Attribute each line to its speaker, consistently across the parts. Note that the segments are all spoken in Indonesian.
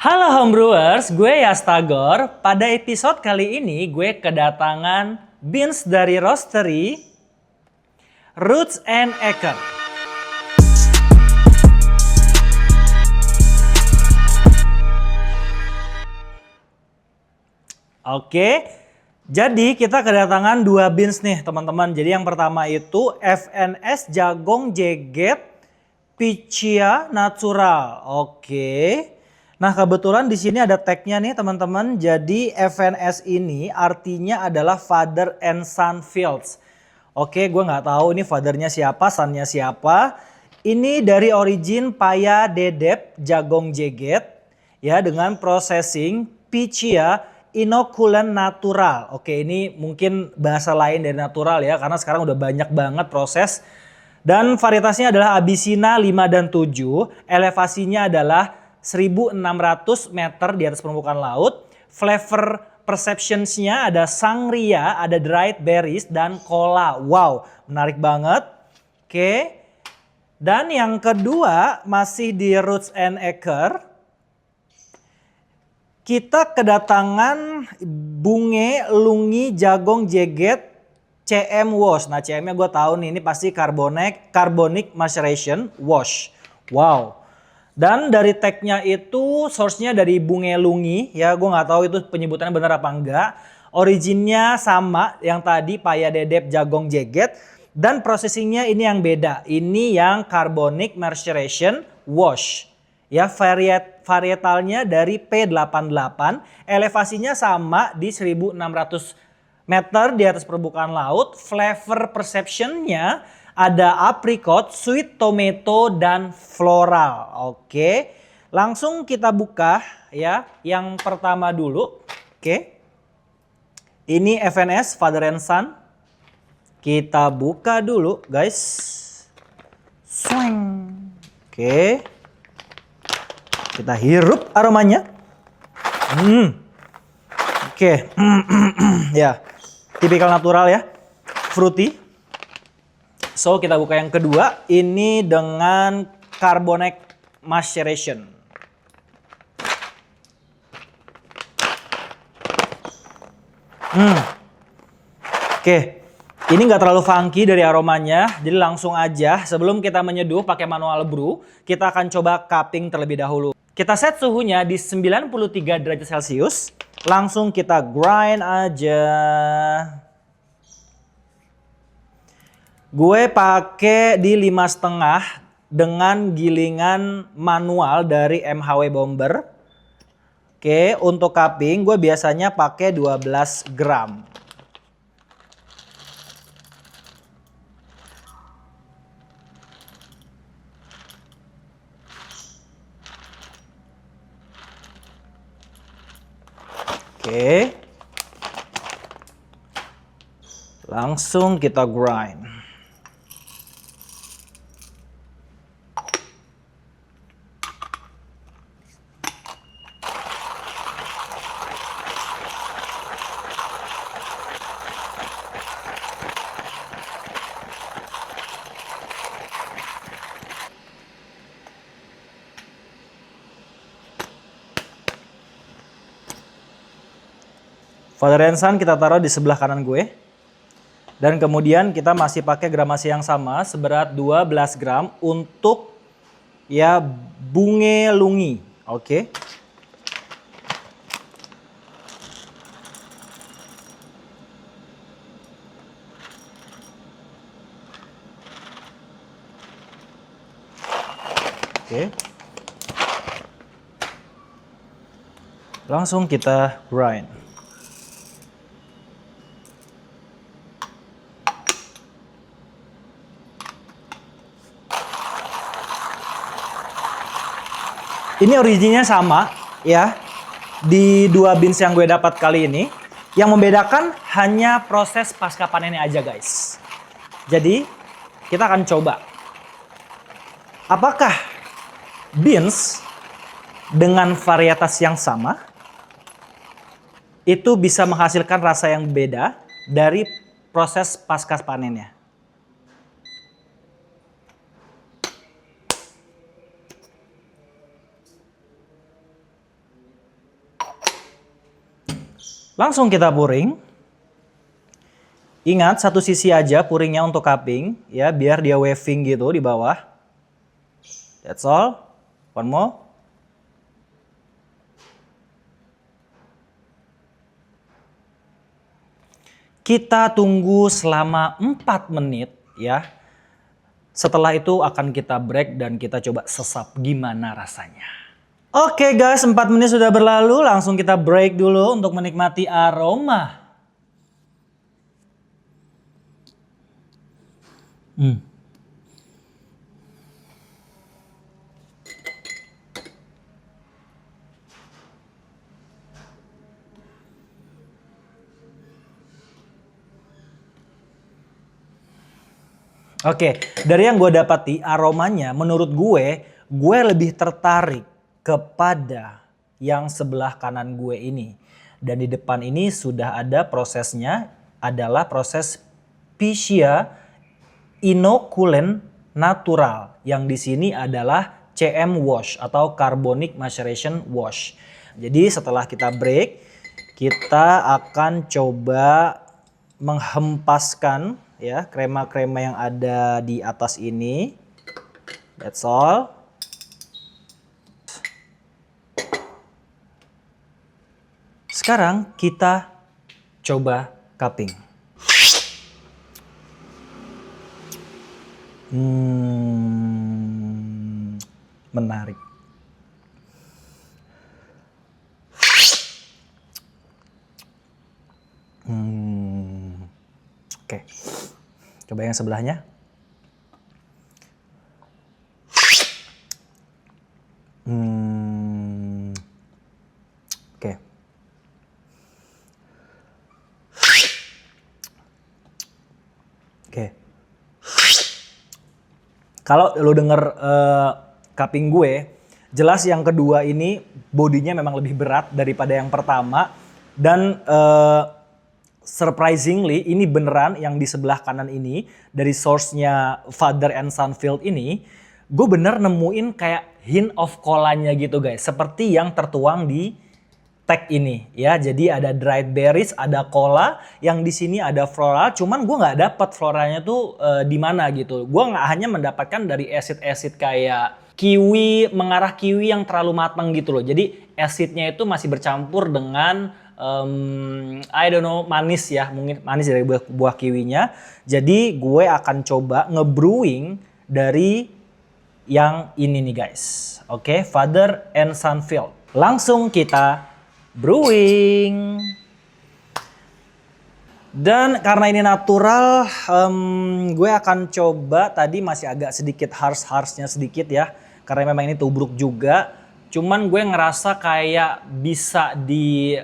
Speaker 1: Halo homebrewers, gue Yastagor. Pada episode kali ini gue kedatangan beans dari roastery Roots and Acre. Oke, jadi kita kedatangan dua beans nih teman-teman. Jadi yang pertama itu FNS Jagong Jeget Pichia Natural. Oke. Nah, kebetulan di sini ada tagnya nih teman-teman. Jadi FNS ini artinya adalah Father and Son Fields. Oke, gue nggak tahu ini fathernya siapa, sonnya siapa. Ini dari origin Paya Dedep Jagong Jeget ya dengan processing Pichia Inoculant Natural. Oke, ini mungkin bahasa lain dari natural ya karena sekarang udah banyak banget proses. Dan varietasnya adalah Abyssina 5 dan 7. Elevasinya adalah 1.600 meter di atas permukaan laut. Flavor perceptions-nya ada sangria, ada dried berries, dan cola. Wow, menarik banget. Oke. Dan yang kedua masih di Roots and Acre. Kita kedatangan Bunge Lungi Jagong Jeget CM Wash. Nah, CM-nya gue tahu nih, ini pasti carbonic maceration wash. Wow. Dan dari tag-nya itu source-nya dari Bunge Lungi. Ya, gue nggak tahu itu penyebutannya benar apa enggak. Originnya sama yang tadi Paya Dedep Jagong Jeget. Dan processingnya ini yang beda. Ini yang carbonic maceration wash. Ya, varietalnya dari P88. Elevasinya sama di 1.600 meter di atas permukaan laut. Flavor perception-nya ada apricot, sweet tomato, dan floral. Oke, langsung kita buka ya. Yang pertama dulu. Oke, ini FNS Father and Son. Kita buka dulu guys. Swing. Oke, kita hirup aromanya. Oke, ya, tipikal natural ya, fruity. So kita buka yang kedua, ini dengan carbonic maceration. Oke, ini nggak terlalu funky dari aromanya, jadi langsung aja sebelum kita menyeduh pakai manual brew, kita akan coba cupping terlebih dahulu. Kita set suhunya di 93 derajat Celcius. Langsung kita grind aja. Gue pakai di 5,5 dengan gilingan manual dari MHW Bomber. Oke, untuk cupping gue biasanya pakai 12 gram. Oke, langsung kita grind. Father and Son kita taruh di sebelah kanan gue. Dan kemudian kita masih pakai gramasi yang sama seberat 12 gram untuk ya Bunge Lungi. Oke. Oke. Langsung kita grind. Ini originnya sama ya di dua beans yang gue dapat kali ini. Yang membedakan hanya proses pasca panennya aja guys. Jadi kita akan coba. Apakah beans dengan varietas yang sama itu bisa menghasilkan rasa yang beda dari proses pasca panennya? Langsung kita puring. Ingat satu sisi aja puringnya untuk cupping ya, biar dia waving gitu di bawah. That's all. One more. Kita tunggu selama 4 menit ya. Setelah itu akan kita break dan kita coba sesap gimana rasanya. Oke guys, 4 menit sudah berlalu, langsung kita break dulu untuk menikmati aroma. Oke, dari yang gue dapati aromanya menurut gue lebih tertarik kepada yang sebelah kanan gue ini. Dan di depan ini sudah ada prosesnya, adalah proses Piscia inoculant natural. Yang di sini adalah CM wash atau carbonic maceration wash. Jadi setelah kita break, kita akan coba menghempaskan ya krema-krema yang ada di atas ini. That's all. Sekarang kita coba cupping. Menarik. Oke. Coba yang sebelahnya. Oke. Oke. Kalau lo denger cupping gue, jelas yang kedua ini bodinya memang lebih berat daripada yang pertama. Dan surprisingly ini beneran yang di sebelah kanan ini dari source-nya Father and Son Field ini, gue bener nemuin kayak hint of colanya gitu guys, seperti yang tertuang di tag ini ya. Jadi ada dried berries, ada cola, yang di sini ada floral. Cuman gue nggak dapat floralnya tuh di mana gitu. Gue nggak hanya mendapatkan dari acid kayak kiwi, mengarah kiwi yang terlalu matang gitu loh. Jadi acidnya itu masih bercampur dengan I don't know, manis ya, mungkin manis dari buah kiwinya. Jadi gue akan coba ngebrewing dari yang ini nih guys. Oke, Father and Son Field. Langsung kita brewing. Dan karena ini natural, gue akan coba, tadi masih agak sedikit harsh-harshnya sedikit ya. Karena memang ini tubruk juga. Cuman gue ngerasa kayak bisa di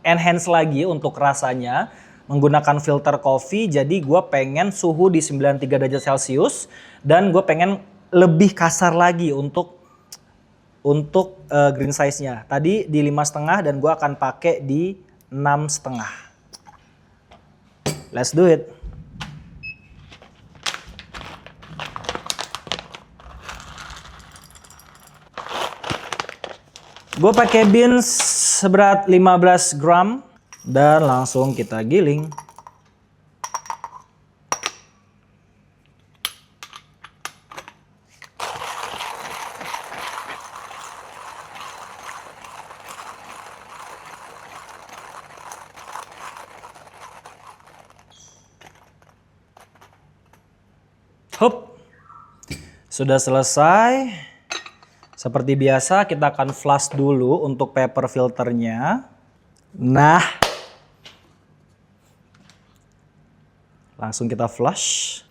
Speaker 1: enhance lagi untuk rasanya menggunakan filter coffee. Jadi gue pengen suhu di 93 derajat Celcius dan gue pengen lebih kasar lagi untuk green size-nya. Tadi di 5,5 dan gue akan pakai di 6,5. Let's do it. Gue pakai beans seberat 15 gram dan langsung kita giling. Hup. Sudah selesai. Seperti biasa kita akan flush dulu untuk paper filternya. Nah, langsung kita flush.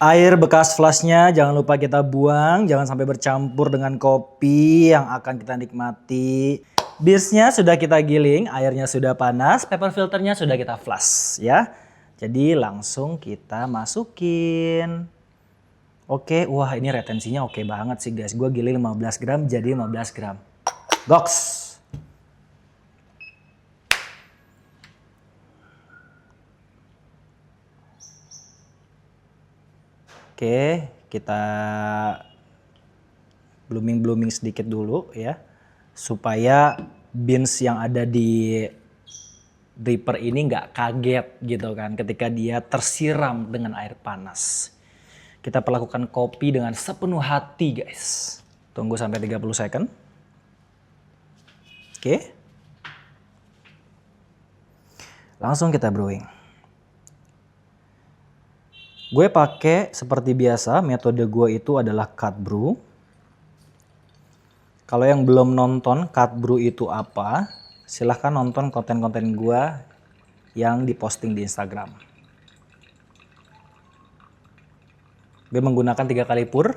Speaker 1: Air bekas flushnya jangan lupa kita buang, jangan sampai bercampur dengan kopi yang akan kita nikmati. Beersnya sudah kita giling, airnya sudah panas, paper filternya sudah kita flush ya. Jadi langsung kita masukin. Oke, wah ini retensinya oke banget sih guys. Gue giling 15 gram jadi 15 gram. Goks. Oke, kita blooming sedikit dulu ya. Supaya beans yang ada di dripper ini nggak kaget gitu kan ketika dia tersiram dengan air panas. Kita perlakukan kopi dengan sepenuh hati guys. Tunggu sampai 30 second. Oke. Langsung kita brewing. Gue pakai seperti biasa, metode gue itu adalah cut brew. Kalau yang belum nonton cut brew itu apa, silahkan nonton konten-konten gue yang diposting di Instagram. Gue menggunakan 3 kali pour.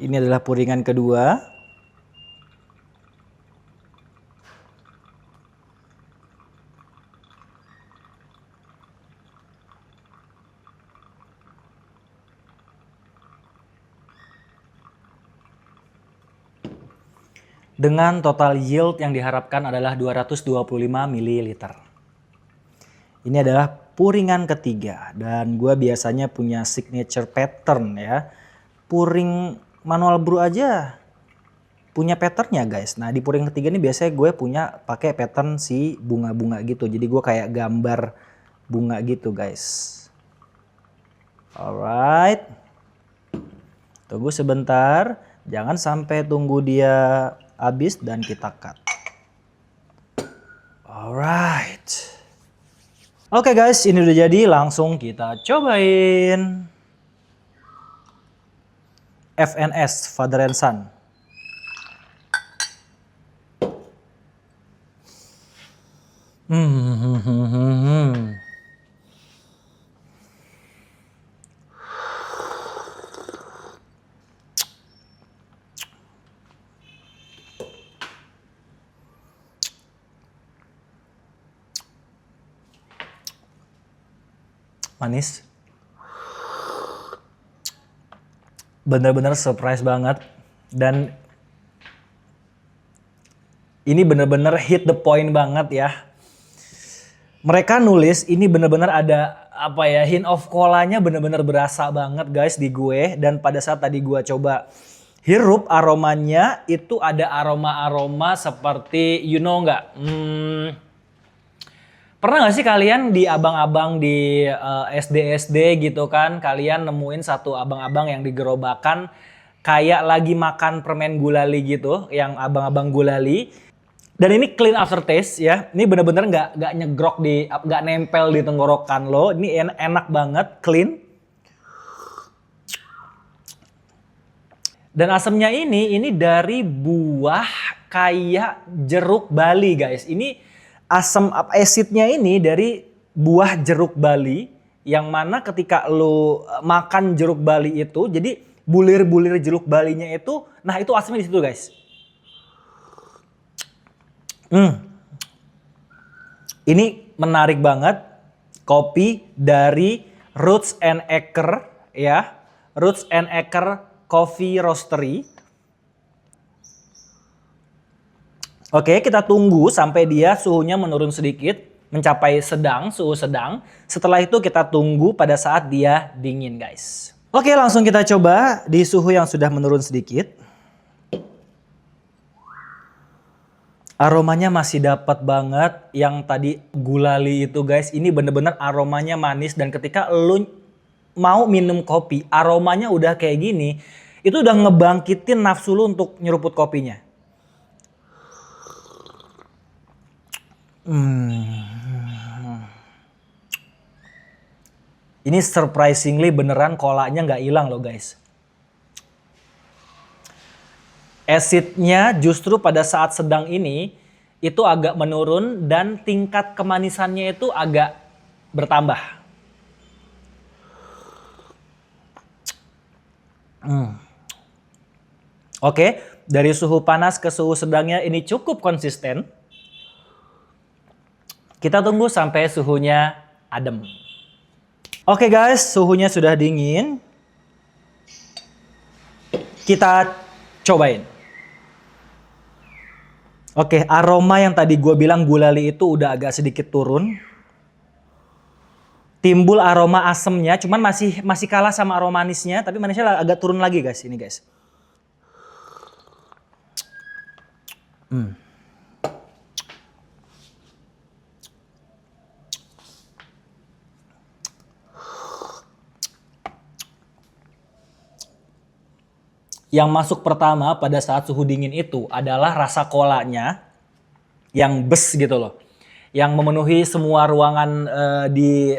Speaker 1: Ini adalah puringan kedua. Dengan total yield yang diharapkan adalah 225 ml. Ini adalah puringan ketiga dan gue biasanya punya signature pattern ya. Puring manual brew aja punya patternnya guys. Nah di puring ketiga ini biasanya gue punya pakai pattern si bunga-bunga gitu. Jadi gue kayak gambar bunga gitu guys. Alright. Tunggu sebentar. Jangan sampai tunggu dia habis dan kita cut. Alright. Oke guys, ini udah jadi, langsung kita cobain. FNS, Father and Son. Manis. Bener-bener surprise banget. Dan ini bener-bener hit the point banget ya. Mereka nulis ini bener-bener ada apa ya, hint of colanya bener-bener berasa banget guys di gue. Dan pada saat tadi gue coba hirup aromanya itu ada aroma-aroma seperti you know nggak? Pernah gak sih kalian di abang-abang di SD-SD gitu kan, kalian nemuin satu abang-abang yang digerobakan kayak lagi makan permen gulali gitu, yang abang-abang gulali. Dan ini clean aftertaste ya, ini bener-bener nggak nyegrok nggak nempel di tenggorokan lo. Ini enak banget, clean. Dan asamnya ini dari buah kayak jeruk Bali guys. Ini asam acidnya ini dari buah jeruk Bali, yang mana ketika lo makan jeruk Bali itu, jadi bulir-bulir jeruk Balinya itu, nah itu asamnya di situ guys. Ini menarik banget, kopi dari Roots and Acre ya, Roots and Acre Coffee Roastery. Oke, kita tunggu sampai dia suhunya menurun sedikit, mencapai sedang, suhu sedang. Setelah itu kita tunggu pada saat dia dingin guys. Oke, langsung kita coba di suhu yang sudah menurun sedikit. Aromanya masih dapat banget yang tadi gulali itu guys. Ini bener-bener aromanya manis, dan ketika lu mau minum kopi, aromanya udah kayak gini, itu udah ngebangkitin nafsu lu untuk nyeruput kopinya. Ini surprisingly beneran kolanya nggak hilang loh guys. Acidnya justru pada saat sedang ini itu agak menurun, dan tingkat kemanisannya itu agak bertambah. Oke, dari suhu panas ke suhu sedangnya ini cukup konsisten. Kita tunggu sampai suhunya adem. Oke guys, suhunya sudah dingin. Kita cobain. Oke, aroma yang tadi gue bilang gulali itu udah agak sedikit turun. Timbul aroma asemnya, cuman masih kalah sama aroma manisnya, tapi manisnya agak turun lagi guys, ini guys. Yang masuk pertama pada saat suhu dingin itu adalah rasa kolanya yang bes gitu loh. Yang memenuhi semua ruangan di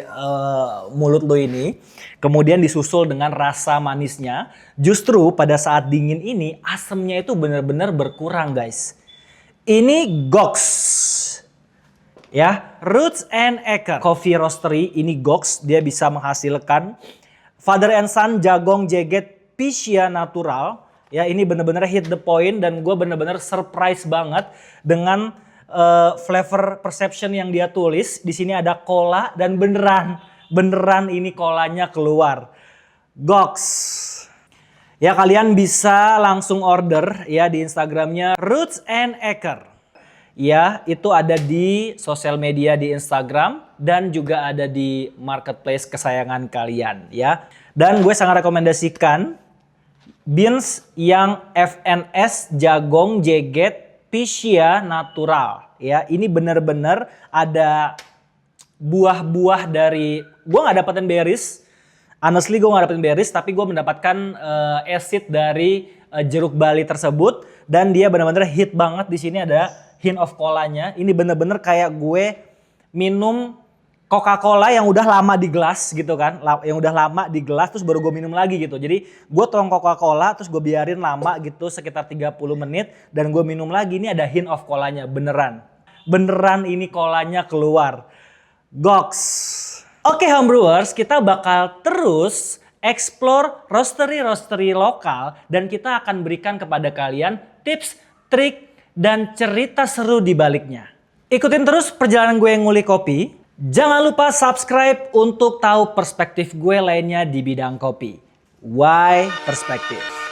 Speaker 1: mulut lo ini. Kemudian disusul dengan rasa manisnya. Justru pada saat dingin ini asemnya itu benar-benar berkurang guys. Ini Gox. Ya, Roots and Acre Coffee Roastery. Ini Gox, dia bisa menghasilkan Father and Son Jagong Jeget Piscia Natural. Ya, ini bener-bener hit the point dan gue bener-bener surprise banget dengan flavor perception yang dia tulis. Di sini ada cola dan beneran ini kolanya keluar. Gox. Ya, kalian bisa langsung order ya di Instagramnya Roots and Acre. Ya, itu ada di sosial media di Instagram dan juga ada di marketplace kesayangan kalian ya. Dan gue sangat rekomendasikan beans yang FNS Jagong Jeget Piscia Natural ya. Ini bener-bener ada buah-buah dari, gue nggak dapetin berries. Honestly gue gak dapetin berries, tapi gue mendapatkan acid dari jeruk Bali tersebut dan dia benar-benar hit banget. Di sini ada hint of colanya. Ini bener-bener kayak gue minum Coca-Cola yang udah lama di gelas gitu kan, yang udah lama di gelas terus baru gue minum lagi gitu. Jadi gue tuang Coca-Cola terus gue biarin lama gitu sekitar 30 menit dan gue minum lagi. Ini ada hint of colanya beneran ini kolanya keluar. Gox. Oke homebrewers, kita bakal terus explore roastery lokal dan kita akan berikan kepada kalian tips, trik, dan cerita seru di baliknya. Ikutin terus perjalanan gue yang ngulik kopi. Jangan lupa subscribe untuk tahu perspektif gue lainnya di bidang kopi. Why Perspective.